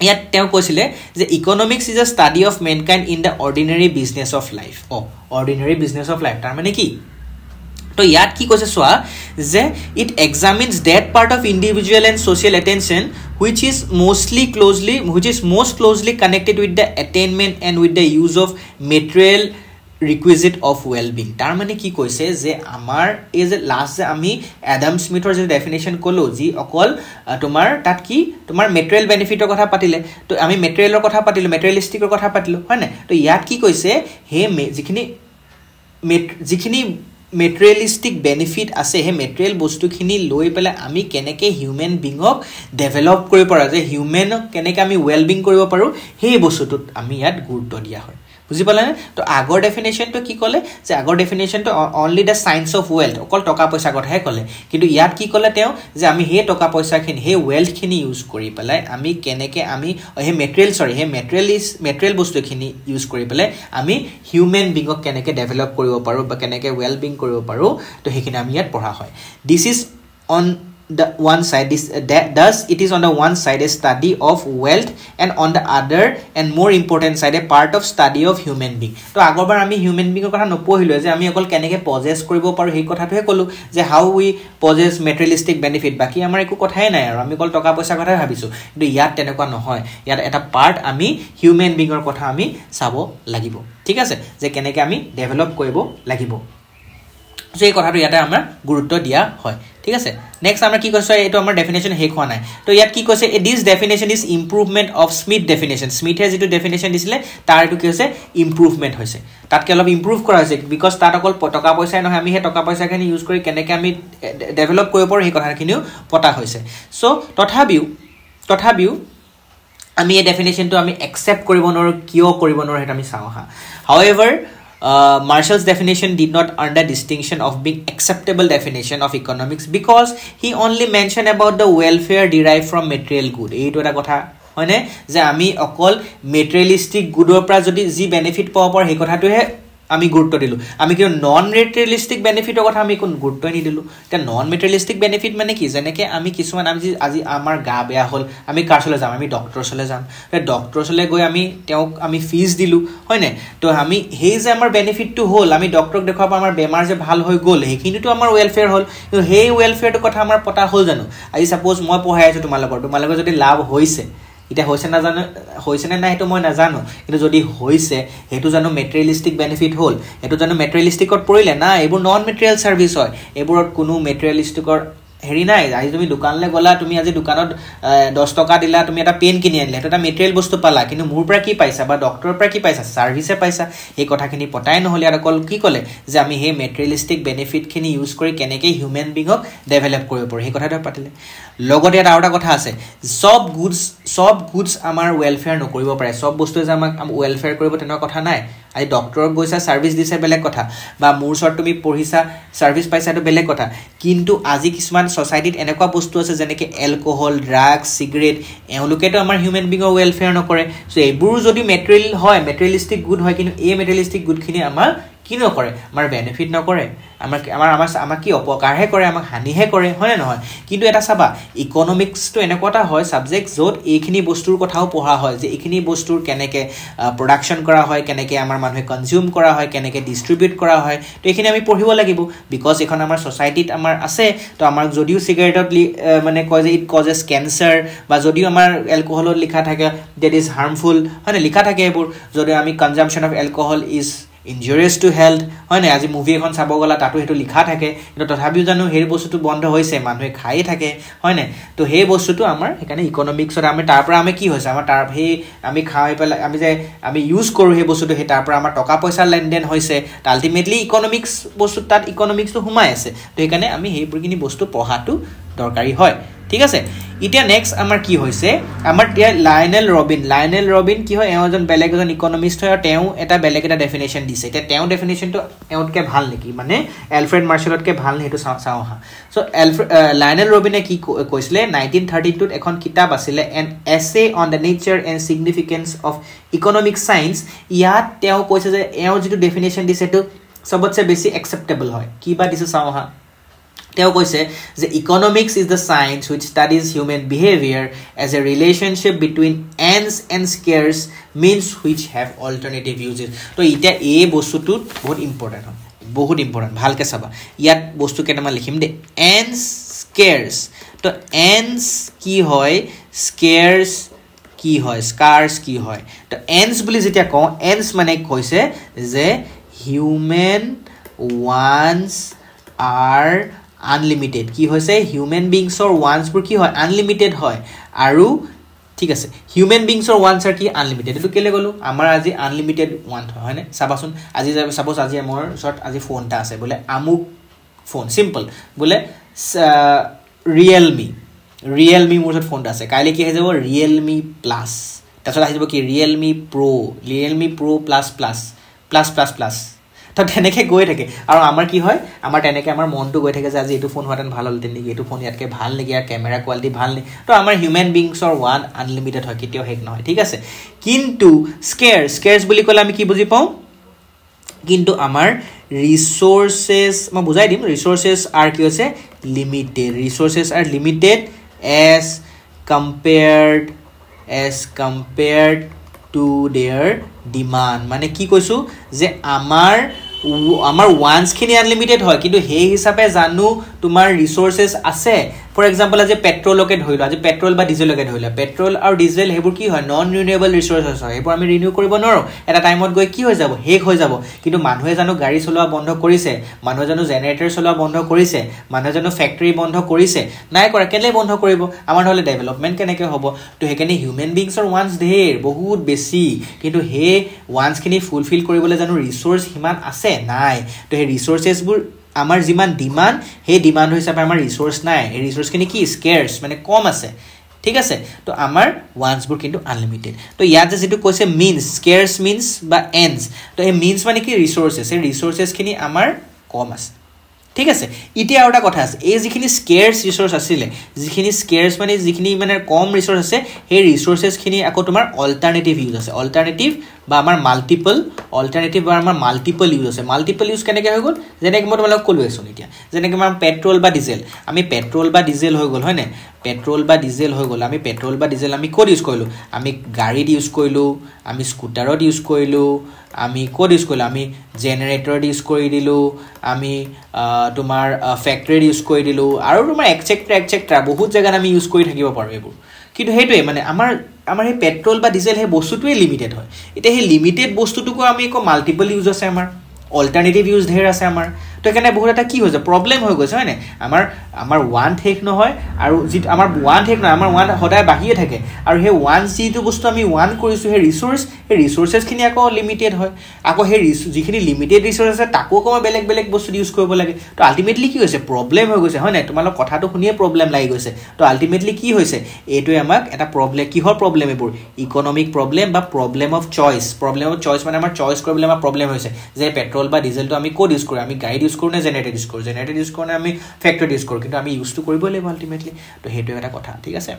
ইয়াত তেওঁ কৈছিলে যে economics is a study of mankind in the ordinary business of life ordinary business of life তাৰ মানে কি তো ইয়াত কি কৈছে সোৱা যে it examines that part of individual and social attention which is most closely connected with the attainment and with the use of material requisite of well-being tar mane ki koise je amar is last je ami Adam Smithor je definition kolo ji okol tomar tat ki tomar material benefit or kotha patile to ami material or kotha patilo materialistic or kotha patilo hoy na to yat ki koise he jikhini materialistic benefit ase he material bostu khini loi pele ami keneke human being ok develop kori para je human keneke ami well being koribo paru he bostu tut ami yat gurutto dia hoy বুজি পালে তো আগৰ ডেফিনেশনটো কি কলে যে আগৰ ডেফিনেশনটো only the science of wealth অকল টকা পইচা কথাহে কলে কিন্তু ইয়াত কি কলে তেওঁ যে আমি হে টকা পইচা খিনি হে ওয়েলথ খিনি ইউজ কৰি পেলাই আমি কেনেকে আমি হে মেটেৰিয়েল বস্তু খিনি ইউজ কৰি পেলাই আমি হিউম্যান বিংক কেনেকে ডেভেলপ কৰিব পাৰো বা কেনেকে ওয়েল বিং কৰিব পাৰো তো হেখিনি আমি ইয়াত পঢ়া হয় this is on the one side thus it is on the one side a study of wealth and on the other and more important side a part of study of human being to agorbar ami human being kotha nopohilo je ami okol keneke possess koribo paru hei kotha tohe kolu je how we possess materialistic benefit baki amar eku kothai nai aru ami kol toka paisa kotha bhabisu kintu yat tenekwa nohoy yat eta part ami human being or kotha ami sabo lagibo thik ase je keneke ami develop koribo lagibo so ei kotha to yata amra gurutto dia hoy ঠিক আছে next আমরা কি কৈছো এটো আমাৰ definition হে খোৱা নাই তো ইয়াত কি কৈছে this definition is improvement of Smith definition স্মিথে যেটো ডেফিনেশন দিছিলে তাৰ এটো কি হৈছে ইমপ্ৰুভমেন্ট হৈছে তাতকে অলপ ইমপ্ৰুভ কৰা হৈছে বিকজ তাত অকল টকা পইচা নহয় আমি হে টকা পইচা খিনি ইউজ কৰি কেনেকে আমি ডেভেলপ কৰিব পাৰো হে কথাখিনিও পতা হৈছে সো তথাপিও আমি এই ডেফিনেশনটো আমি একসেপ্ট কৰিব নোৱাৰো কিয় কৰিব নোৱাৰো এটা আমি চাওঁ হা however Marshall's definition did not earn the distinction of being acceptable definition of economics because he only mentioned about the welfare derived from material good এইটো এটা কথা হয়নে যে আমি অকল materialistic goodৰ পৰা যদি জি বেনিফিট পাব পাৰ হে কথাটোহে আমি গুৰুত্ব দিলু আমি কি নন মেটেৰিয়েলিস্টিক বেনিফিটৰ কথা আমি কোন গুৰুত্ব নি দিলু তে নন মেটেৰিয়েলিস্টিক বেনিফিট মানে কি যেনেকে আমি কিছুমান আমি আজি আমাৰ গা বেয়া হল আমি কাৰছলে যাম আমি ডক্টৰছলে যাম তে ডক্টৰছলে গৈ আমি তেওঁক আমি ফিজ দিলু হয় না তো আমি হেই যে আমাৰ বেনিফিটটো হল আমি ডক্টৰক দেখাব আমাৰ বেমাৰ যে ভাল হৈ গল হেখিনিটো আমাৰ ওয়েলফেয়াৰ হল তো হেই ওয়েলফেয়াৰটো কথা আমাৰ পতা হল জানো আজি সাপোজ মই পঢ়াই আছো তোমালোকৰ যদি লাভ হৈছে এটা হৈছে না জানো হৈছে না হেতু মই না জানো কিন্তু যদি হৈছে হেতু জানো মেটেৰিয়েলিস্টিক বেনিফিট হল হেতু জানো মেটেৰিয়েলিস্টিকত পৰিলে না এবোৰ নন মেটেৰিয়েল সাৰ্ভিস হয় এবোৰত কোনো মেটেৰিয়েলিস্টিকৰ হেৰি নাই আজি তুমি দোকানলে গলা তুমি আজি দোকানত 10 টকা দিলা তুমি এটা পেন কিনি আনিলা এটা মেটেৰিয়েল বস্তু পালা কিন্তু মোৰ পৰা কি পাইছা বা ডক্টৰৰ পৰা কি পাইছা সাৰ্ভিসে পাইছা এই কথাখিনি পটাই নহলে আৰু কল কি কলে যে আমি হে মেটেৰিয়েলিস্টিক বেনিফিট খিনি ইউজ কৰি কেনেকে হিউম্যান বিংক ডেভেলপ কৰিব পাৰো এই কথাটো পাতিলে লগতে এটা কথা আছে সব গুডস আমাৰ ওয়েলফেয়াৰ নকৰিব পাৰে সব বস্তু যে আমাক ওয়েলফেয়াৰ কৰিব তেনে কথা নাই আজি ডক্টৰক গৈছা সাৰ্ভিস দিছে বেলেগ কথা বা মোৰ ওচৰত তুমি পঢ়িছা সাৰ্ভিস পাইছা তো বেলেগ কথা কিন্তু আজি কিছুমান সোসাইটিত এনেকুৱা বস্তু আছে যেনেকে এলকহল ড্ৰাগছ সিগাৰেট এওঁলোকে তো আমাৰ হিউম্যান বিংৰ ওয়েলফেয়াৰ নকৰে সো এইবোৰ যদি মেটেৰিয়েল হয় মেটেৰিয়েলিস্টিক গুড হয় কিন্তু এই মেটেৰিয়েলিস্টিক গুডখিনি আমাৰ কি নকৰে আমাৰ বেনিফিট নকৰে আমাৰ কি অপকাৰহে কৰে আমাক হানিহে কৰে হয় নহয় কিন্তু এটা চাবা ইকোনমিক্স তো এনেকুৱা হয় সাবজেক্ট যত এইখিনি বস্তুৰ কথাও পঢ়া হয় যে এইখিনি বস্তুৰ কেনেকে প্ৰডাকশন কৰা হয় কেনেকে আমাৰ মানুহে কনজিউম কৰা হয় কেনেকে ডিস্ট্ৰিবিউট কৰা হয় তো এইখিনি আমি পঢ়িব লাগিব বিকজ এখন আমাৰ সোসাইটিত আমাৰ আছে তো আমাৰ যদিও সিগাৰেটত মানে কয় যে ইট কজেস ক্যান্সাৰ বা যদিও আমাৰ এলকহলত লিখা থাকে দ্যাট ইজ হাৰ্মফুল হয় লিখা থাকে এইবোৰ যদি আমি consumption of alcohol is injurious to health হয় না আজি মুভি এখন চাব গলা তাতো হেতু লিখা থাকে কিন্তু তথাপিও জানো হেৰ বস্তুটো বন্ধ হৈছে মানুহে খাই থাকে হয় না তো হে বস্তুটো আমাৰ এখানে ইকোনমিক্সত আমি তাৰ পৰা আমি কি হৈছে আমাৰ তাৰ হে আমি খাই পেলাই আমি যে আমি ইউজ কৰো হে বস্তুটো হে তাৰ পৰা আমাৰ টকা পইচা লেনদেন হৈছে আলটিমেটলি ইকোনমিক্স বস্তু তাত ইকোনমিক্সটো হুমাই আছে তো এখানে আমি হে পুৰকিনি বস্তু পঢ়াটো দৰকাৰী হয় ঠিক আছে ইতিয়া নেক্সট আমাৰ কি হৈছে আমাৰ তিয়া লায়নেল ৰবিন কি হয় এজন বেলেগ এজন ইকোনমিষ্ট হয় আৰু তেওঁ এটা বেলেগ এটা ডেফিনেশন দিছে এতিয়া তেওঁ ডেফিনেশনটো এওঁতকে ভাল নেকি মানে এলফ্ৰেড মাৰ্শ্বেলতকে ভাল নে হেতু চাও হা সো লায়নেল ৰবিনে কি কৈছিলে 1932 ত এখন কিতাপ আছিলে এন এছে on the nature and significance of economic science ইয়াত তেওঁ কৈছে যে এও যেটো ডেফিনেশন দিছে তো সবতছে বেছি একসেপ্টেবল হয় কি বা দিছে চাও হা তেওঁ কৈছে যে economics is the science which studies human behavior as a relationship between ends and scarce means which have alternative uses তো ইটা এই বস্তুটো বহুত ইম্পৰ্টেন্ট ভালকে চাবা ইয়াত বস্তু কেটামান লিখিম দে ends scarce তো ends কি হয় scarce কি হয় scarce কি হয় তো ends বুলি যেতিয়া কও ends মানে কৈছে যে human wants are unlimited কি হৈছে হিউম্যান বিংছৰ ওয়ান্স পুৰ কি হয় আনলিমিটেড হয় আৰু ঠিক আছে হিউম্যান বিংছৰ ওয়ান্স আৰ কি আনলিমিটেড এটো কেলে গলো আমাৰ আজি আনলিমিটেড ওয়ান্ট হয় না সাবাসুন আজি সাপোজ আজি আমাৰ শৰ্ট আজি ফোনটা আছে বলে আমুক ফোন সিম্পল বলে ৰিয়েলমি মোৰ শৰ্ট ফোনটা আছে কাইলে কি হৈ যাব ৰিয়েলমি প্লাস তাৰছত আহি যাব কি ৰিয়েলমি প্ৰো প্লাস তো তেনেকে গৈ থাকে আৰু আমাৰ কি হয় আমাৰ তেনেকে আমাৰ মনটো গৈ থাকে যে আজি এটো ফোন হোৱাতেন ভাল হলতেন নেকি এটো ফোন ইয়াতকে ভাল নেকি আৰ ক্যামেৰা কোয়ালিটি ভাল নে তো আমাৰ হিউম্যান বিংছৰ ওয়ান আনলিমিটেড হয় কেতিয়াও হেক নহয় ঠিক আছে কিন্তু স্কেয়াৰ্স বুলি কলে আমি কি বুজি পাও কিন্তু আমাৰ ৰিসোৰ্সেস মই বুজাই দিম ৰিসোৰ্সেস আর কি হৈছে limited as compared to their demand মানে কি কৈছো যে আমাৰ ওয়ান্স খিনি আনলিমিটেড হয় কিন্তু হে হিসাবে জানো তোমাৰ ৰিসোৰ্সেস আছে ফৰ এক্সাম্পল আজি পেট্ৰোলকে ধইলো আজি পেট্ৰোল বা ডিজেলকে ধইলো পেট্ৰোল আৰু ডিজেল হেবোৰ কি হয় নন ৰিনিউৱেবল ৰিসোৰ্সেস হয় হেবোৰ আমি ৰিনিউ কৰিব নোৱাৰো এটা টাইমত গৈ কি হৈ যাব হেক হৈ যাব কিন্তু মানুহে জানো গাড়ী চলোৱা বন্ধ কৰিছে মানুহে জানো জেনাৰেটৰ চলোৱা বন্ধ কৰিছে মানুহে জানো ফ্যাক্টৰি বন্ধ কৰিছে নাই কৰা কেলে বন্ধ কৰিব আমাৰ হলে ডেভেলপমেন্ট কেনেকে হ'ব তো হেকেনি হিউম্যান বিংছৰ ওয়ান্স ধেৰ বহুত বেছি কিন্তু হে ওয়ান্স খিনি ফুলফিল কৰিবলৈ জানো ৰিসোৰ্স হিমান আছে নাই তো হে ৰিসোৰ্সেস বোৰ আমাৰ জিমান ডিমান্ড হে ডিমান্ড হিচাপে আমাৰ ৰিসোৰ্স নাই এই ৰিসোৰ্স খিনি কি স্কেয়াৰ্স মানে কম আছে ঠিক আছে তো আমাৰ ওয়ান্স বোৰ কিন্তু আনলিমিটেড তো ইয়াত যেটো কৈছে মিন্স স্কেয়াৰ্স মিন্স বা এন্ডস তো এই মিন্স মানে কি ৰিসোৰ্সেস এই ৰিসোৰ্সেস খিনি আমাৰ কম আছে ঠিক আছে ইতিয়া আউটা কথা আছে এই যিখিনি স্কেয়ার্স ৰিসোৰ্স আছিল যিখিনি স্কেয়াৰ্স মানে যিখিনি মানে কম ৰিসোৰ্স আছে এই ৰিসোৰ্সেস খিনি আকৌ তোমাৰ অল্টাৰনেটিভ ইউজ আছে অল্টাৰনেটিভ বা আমাৰ মাল্টিপল ইউজ আছে মাল্টিপল ইউজ কেনেকৈ হৈ গল যেনেকৈ মই তোমালোকক কলো আছো এতিয়া যেনেকৈ আমাৰ পেট্ৰল বা ডিজেল হৈ গল হয় না পেট্ৰল বা ডিজেল হৈ গল আমি পেট্ৰল বা ডিজেল আমি কোড ইউজ কৰিলো আমি গাড়ীত ইউজ কৰিলো আমি স্কুটাৰত ইউজ কৰিলো আমি কোড ইউজ কৰিলো আমি জেনাৰেটৰত ইউজ কৰি দিলো আমি তোমাৰ ফ্যাক্টৰিত ইউজ কৰি দিলো আৰু তোমাৰ এক্সেট্ৰা বহুত জায়গাত আমি ইউজ কৰি থাকিব পাৰো এইবোৰ কিন্তু হেতুৱে মানে আমাৰ এই পেট্ৰল বা ডিজেল হে বস্তুটোৱে লিমিটেড হয় এটা হে লিমিটেড বস্তুটোকো আমি একো মাল্টিপল ইউজ আছে আমাৰ অল্টাৰনেটিভ ইউজ ধেৰ আছে আমাৰ তো এখানে বহুত এটা কি হৈছে প্ৰবলেম হৈ গৈছে হয় নে আমাৰ ওৱান শেষ নহয় আৰু যি আমাৰ ওৱান শেষ নহয় আমাৰ ওৱান সদায় বাহিয়ে থাকে আৰু সেই ওৱান যিটো বস্তু আমি ওৱান কৰিছো সেই ৰিসোৰ্সেছখিনি আকৌ লিমিটেড হয় আকৌ সেই যিখিনি লিমিটেড ৰিসোৰ্স আছে তাকো কম বেলেগ বস্তু ইউজ কৰিব লাগে তো আলটিমেটলি কি হৈছে প্ৰবলেম হৈ গৈছে হয় নে তোমালোক কথাটো শুনিয়ে প্ৰবলেম লাগি গৈছে তো আলটিমেটলি কি হৈছে এইটোৱে আমাক এটা প্ৰবলেম কিহৰ প্ৰবলেম এইবোৰ ইকোনমিক প্ৰবলেম বা প্ৰবলেম অফ চইচ মানে আমাৰ চইচ কৰিবলৈ আমাৰ প্ৰবলেম হৈছে যে পেট্ৰল বা ডিজেলটো আমি ক'ত ইউজ কৰোঁ আমি গাড়ীত ইউজ কৰোঁ নে জেনেৰেটৰ ইউজ কৰোঁ নে আমি ফেক্টৰীত ইউজ কৰোঁ কিন্তু আমি ইউজটো কৰিবই লাগিব আলটিমেটলি তো সেইটো এটা কথা ঠিক আছে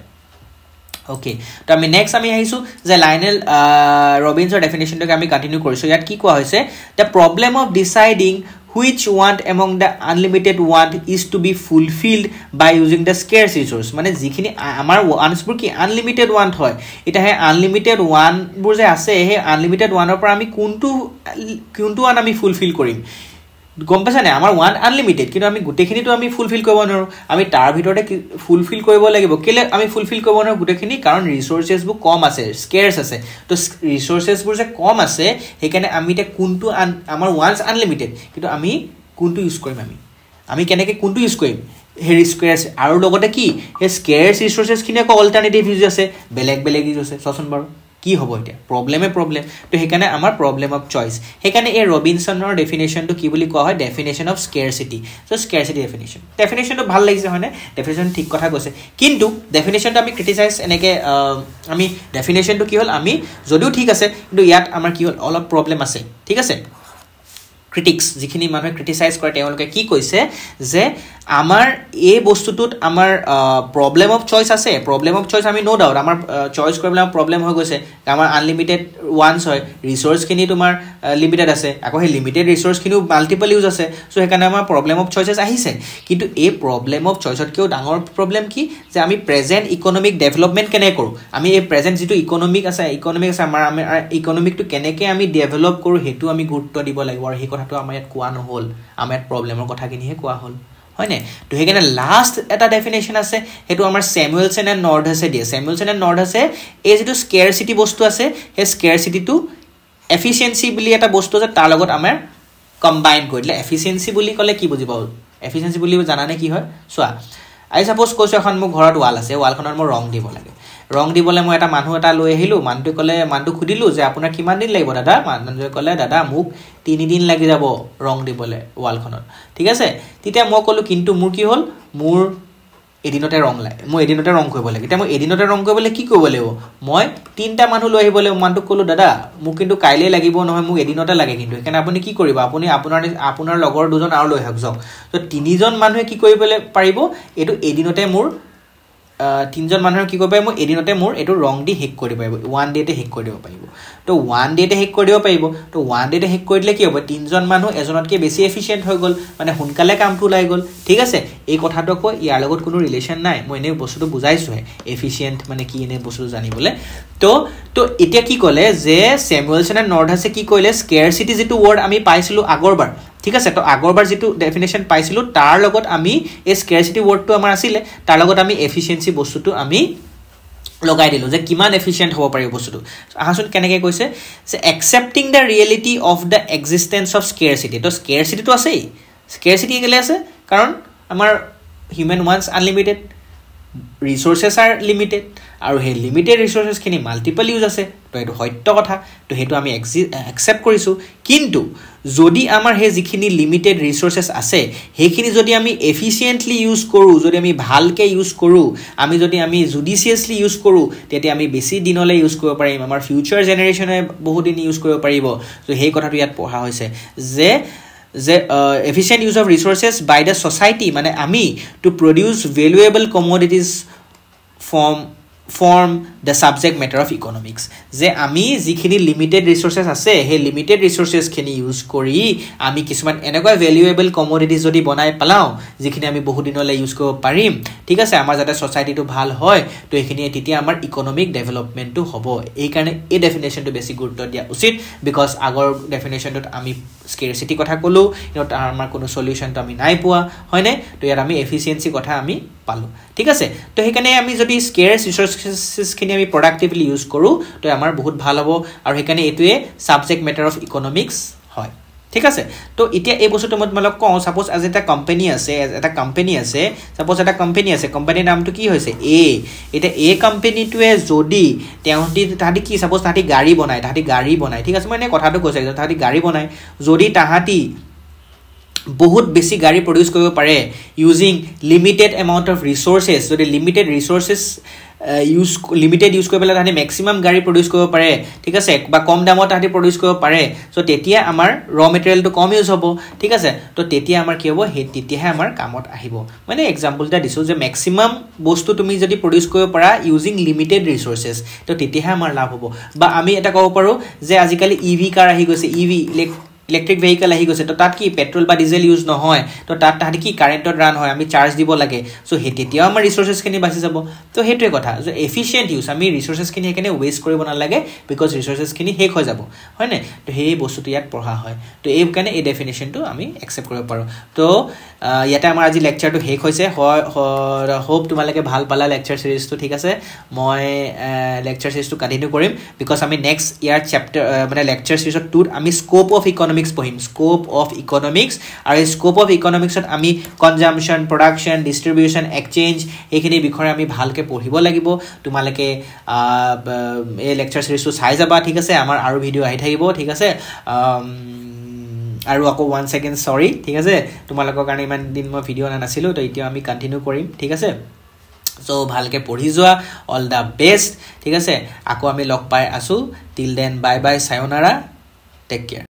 ওকে তো আমি নেক্সট আমি আহিছো যে লাইনেল ৰবিনছৰ ডেফিনেশ্যনটোকে আমি কন্টিনিউ কৰিছো ইয়াত কি কোৱা হৈছে the problem of deciding which want among the unlimited want is to be fulfilled by using the scarce resource মানে যিখিনি আমাৰ ওয়ান্সবোৰ কি আনলিমিটেড ওয়ান্ট হয় এটা হে আনলিমিটেড ওয়ানবোৰ যে আছে হে আনলিমিটেড ওয়ানৰ পৰা আমি কোনটো ওয়ান আমি ফুলফিল কৰিম গম পাইছা নে আমাৰ ওয়ান আনলিমিটেড কিন্তু আমি গুটেখিনিটো আমি ফুলফিল কৰিব নোৱাৰো আমি তাৰ ভিতৰতে ফুলফিল কৰিব লাগিব কেলে আমি ফুলফিল কৰিব নোৱাৰো গুটেখিনি কাৰণ ৰিসোৰ্সেছবোৰ কম আছে স্কেয়াৰ্স আছে তো ৰিসোৰ্সেছবোৰ যে কম আছে হেকানে আমি তে কোনটো আমাৰ ওয়ান্স আনলিমিটেড কিন্তু আমি কোনটো ইউজ কৰিম আমি কেনেকৈ কোনটো ইউজ কৰিম হে স্কেয়াৰ্স আৰু লগতে কি হে স্কেয়াৰ্স ৰিসোৰ্সেছখিনি আকৌ অল্টাৰনেটিভ ইউজ আছে বেলেগ ইউজ আছে সচন বাৰু কি হ'ব এটা প্ৰবলেম তো হেকানে আমাৰ প্ৰবলেম অফ চইচ হেকানে এই ৰবিনছনৰ ডেফিনেশনটো কি বুলি কোৱা হয় ডেফিনেশন অফ স্কেয়াৰচিটি সো স্কেয়াৰচিটি ডেফিনেশনটো ভাল লাগিছে হয়নে ডেফিনেশন ঠিক কথা কৈছে কিন্তু ডেফিনেশনটো আমি ক্ৰিটিসাইজ এনেকে আমি ডেফিনেশনটো কি হ'ল আমি যদিও ঠিক আছে কিন্তু ইয়াত আমাৰ কি হ'ল অলপ প্ৰবলেম আছে ঠিক আছে ক্ৰিটিক্স যিখিনি মানুহে ক্ৰিটিসাইজ কৰে তেওঁলোকে কি কৈছে যে আমাৰ এই বস্তুটোত আমাৰ প্ৰবলেম অফ চইচ আছে প্ৰবলেম অফ চইচ আমি নো ডাউট আমাৰ চইচ কৰিবলৈ প্ৰবলেম হৈ গৈছে আমাৰ আনলিমিটেড ওয়ান্স হয় ৰিসোৰ্সখিনি তোমাৰ লিমিটেড আছে আকৌ সেই লিমিটেড ৰিসোৰ্সখিনিও মাল্টিপল ইউজ আছে সো হেকানে আমাৰ প্ৰবলেম অফ চইচেছ আহিছে কিন্তু এই প্ৰবলেম অফ চইচত কেও ডাঙৰ প্ৰবলেম কি যে আমি প্ৰেজেন্ট ইকোনমিক ডেভেলপমেন্ট কেনে কৰো আমি এই প্ৰেজেন্ট যিটো ইকোনমিক আছে আমাৰ ইকোনমিকটো কেনেকৈ আমি ডেভেলপ কৰো হেতু আমি গুৰুত্ব দিব লাগিব আৰু এই কথাটো আমাৰ ইয়াত কোৱা নহল আমাৰ প্ৰবলেমৰ কথাখিনিহে কোৱা হল হয় নে তো হেকানে লাষ্ট এটা ডেফিনেশন আছে হেতু আমাৰ স্যামুয়েলসন এণ্ড নৰ্ডহাছে দিয়ে স্যামুয়েলসন এণ্ড নৰ্ডহাছে এই যেটো স্কেয়াৰচিটি বস্তু আছে হে স্কেয়াৰচিটিটো এফিচিয়েন্সি বুলি এটা বস্তু আছে তাৰ লগত আমাৰ কম্বাইন কৰিলে এফিচিয়েন্সি বুলি কলে কি বুজি পাও এফিচিয়েন্সি বুলি জানানে কি হয় সোয়া আই সাপোজ কৈছো এখন মোৰ ঘৰত ওয়াল আছে ওয়ালখনৰ মই ৰং দিব লাগে ৰং দিবলে মই এটা মানুহ এটা লৈ আহিলো মানুহটো খুদিলো যে আপোনাৰ কিমান দিন লাগিব দাদা মানুহটোৱে কলে দাদা মোক 3 দিন লাগি যাব ৰং দিবলে ওয়ালখনত ঠিক আছে তেতিয়া মই কলো কিন্তু মোৰ কি হল মোৰ এদিনতে ৰং লাগে মই এদিনতে ৰং কৰিব লাগে তেতিয়া মই এদিনতে ৰং কৰিবলৈ কি কৰিব লাগিব মই 3টা মানুহ লৈ আহিব লাগিব মানুহটো কলো দাদা মোক কিন্তু কাইলে লাগিব নহয় মোক এদিনতে লাগে কিন্তু এখানে আপুনি কি কৰিব আপুনি আপোনাৰ লগৰ দুজন আৰু লৈ হক যাওক তো 3জন মানুহে কি কৰিবলৈ পাৰিব এটো এদিনতে মোৰ 3জন মানুহৰ কি কৰিব পাৰিব মই এদিনতে মোৰ এটো ৰং দি হেক কৰিব পাৰিব ওৱান ডেতে হেক কৰিব পাৰিব তো ওৱান ডেতে হেক কৰিব পাৰিব তো ওৱান ডেতে হেক কৰিলে কি হ'ব 3জন মানুহ এজনতকৈ বেছি এফিশিয়েন্ট হৈ গল মানে সোনকালে কামটো লাই গল ঠিক আছে এই কথাটো কো ইয়াৰ লগত কোনো ৰিলেশন নাই মই এনে বস্তুটো বুজাইছো হে এফিশিয়েন্ট মানে কি এনে বস্তু জানিবলে তো এতিয়া কি কলে যে স্যামুয়েলসন এণ্ড নৰ্ডহাছে কি কইলে স্কেয়াৰচিটি যেটো ওয়াৰ্ড আমি পাইছিলো আগৰবাৰ ঠিক আছে তো আগৰবাৰ যেটো ডেফিনেশন পাইছিলো তাৰ লগত আমি এই স্কেয়াৰচিটি ওয়াৰ্ডটো আমাৰ আছিল তাৰ লগত আমি এফিশিয়েন্সি বস্তুটো আমি লগাই দিলো যে কিমান এফিশিয়েন্ট হ'ব পাৰিব বস্তুটো আহাসুন কেনেকৈ কৈছে যে accepting the reality of the existence of scarcity তো স্কেয়াৰচিটিটো আছে স্কেয়াৰচিটি কেলে আছে কাৰণ আমাৰ human wants unlimited resources are limited আৰু হে লিমিটেড ৰিসোৰ্সেছ খিনি মাল্টিপল ইউজ আছে তো এটো সত্য কথা তো হেতু আমি একসেপ্ট কৰিছো কিন্তু যদি আমাৰ হে যিখিনি লিমিটেড ৰিসোৰ্সেছ আছে হেখিনি যদি আমি এফিশিয়েন্টলি ইউজ কৰো যদি আমি ভালকে ইউজ কৰো যদি আমি জুডিশিয়াসলি ইউজ কৰো তেতিয়া আমি বেছি দিনলৈ ইউজ কৰিব পাৰিম আমাৰ ফিউচাৰ জেনাৰেশনে বহুত দিন ইউজ কৰিব পাৰিব তো হে কথাটো ইয়াত পঢ়া হৈছে যে efficient use of resources by the society মানে আমি to produce valuable commodities form the subject matter of economics যে আমি যিখিনি লিমিটেড ৰিসোৰ্সেছ আছে হে লিমিটেড ৰিসোৰ্সেছ খিনি ইউজ কৰি আমি কিছুমান এনেকুৱা ভ্যালুয়েবল কমোডিটিজ যদি বনাই পালাও যিখিনি আমি বহুত দিনলৈ ইউজ কৰিব পাৰিম ঠিক আছে আমাৰ যাতে সোসাইটিটো ভাল হয় তো এখিনি তেতিয়া আমাৰ ইকোনমিক ডেভেলপমেন্টটো হ'ব এই কাৰণে এই ডেফিনেশনটো বেছি গুৰুত্ব দিয়া উচিত বিকজ আগৰ ডেফিনেশনটোত আমি স্কেয়াৰচিটি কথা কলো ইহঁত আমাৰ কোনো সলিউশনটো আমি নাই পোৱা হয়নে তো ইয়াত আমি এফিশিয়েন্সি কথা আমি পালো ঠিক আছে তো হেকানে আমি যদি স্কেয়াৰ্স ৰিসোৰ্সেছ খিনি আমি প্ৰডাক্টিভলি ইউজ কৰো তো আমাৰ বহুত ভাল হ'ব আৰু হেকানে এটোৱে সাবজেক্ট ম্যাটাৰ অফ ইকোনমিক্স হয় ঠিক আছে তো এতিয়া এই বস্তুটো মই তোমালোক কওঁ সাপোজ আজি এটা কোম্পানী আছে সাপোজ এটা কোম্পানী আছে কোম্পানীৰ নামটো কি হৈছে এ এটা এ কোম্পানীটোৱে যদি তাহাঁতি কি সাপোজ তাহাঁতি গাড়ী বনায় ঠিক আছে মই এনে কথাটো কৈছো তাহাঁতি গাড়ী বনায় যদি তাহাঁতি বহুত বেছি গাড়ী প্ৰডিউস কৰিব পাৰে ইউজিং লিমিটেড এমাউন্ট অফ ৰিসোৰ্সেস যদি লিমিটেড ৰিসোৰ্সেস ইউজ কৰি পেলাই তাহাঁতি ম্যাক্সিমাম গাড়ী প্ৰডিউস কৰিব পাৰে ঠিক আছে বা কম দামত তাহাঁতি প্ৰডিউস কৰিব পাৰে সো তেতিয়া আমাৰ ৰ মেটেৰিয়েলটো কম ইউজ হ'ব ঠিক আছে তো তেতিয়া আমাৰ কি হ'ব হে তেতিয়াহে আমাৰ কামত আহিব মানে এক্সাম্পল এটা দিছো যে ম্যাক্সিমাম বস্তু তুমি যদি প্ৰডিউস কৰিব পাৰা ইউজিং লিমিটেড ৰিসোৰ্সেস তো তেতিয়াহে আমাৰ লাভ হ'ব বা আমি এটা ক'ব পাৰো যে আজিকালি ইভি কাৰ আহি গৈছে ইভি ইলেক্ট্ৰিক ভেহিকল আহি গৈছে তো তাত কি পেট্ৰল বা ডিজেল ইউজ নহয় তো তাত তাহাঁতি কি কাৰেণ্টত ৰান হয় আমি চাৰ্জ দিব লাগে সো তেতিয়াও আমাৰ ৰিসোৰ্সেসখিনি বাচি যাব তো হেতুৱে কথা যে এফিশিয়েন্ট ইউজ আমি ৰিসোৰ্সেসখিনি একেনে ওয়েস্ট কৰিব নালাগে বিকজ ৰিসোৰ্সেসখিনি শেষ হৈ যাব হয় নে তো সেই বস্তুটো ইয়াত পঢ়া হয় তো এই কাৰণে এই ডেফিনেশনটো আমি একসেপ্ট কৰিব পাৰো তো ইয়াতে আমাৰ আজি লেকচাৰটো শেষ হৈছে হোপ তোমালোকে ভাল পালা লেকচাৰ সিৰিজটো ঠিক আছে মই লেকচাৰ সিৰিজটো কন্টিনিউ কৰিম বিকজ আমি নেক্সট ইয়াৰ চেপ্টাৰ মানে লেকচাৰ সিৰিজত 2 আমি স্কোপ অফ ইকোনমিক্স পঢ়িম স্কোপ অফ ইকোনমিক্স আৰু স্কোপ অফ ইকোনমিক্সত আমি কনজাম্পশন প্ৰডাকশন ডিস্ট্ৰিবিউশন এক্সচেঞ্জ এইখিনি বিষয়ে আমি ভালকে পঢ়িব লাগিব তোমালোকে এই লেকচাৰ সিৰিজটো চাই যাবা ঠিক আছে আমাৰ আৰু ভিডিও আহি থাকিব ঠিক আছে আৰু আকৌ 1 সেকেন্ড সৰি ঠিক আছে তোমালোকৰ কাৰণে ইমান দিন মই ভিডিও আনা নাছিলো তো এতিয়া আমি কন্টিনিউ কৰিম ঠিক আছে সো ভালকে পঢ়ি যোৱা অল দা বেষ্ট ঠিক আছে আকৌ আমি লগ পাই আছো till then bye bye sayonara take care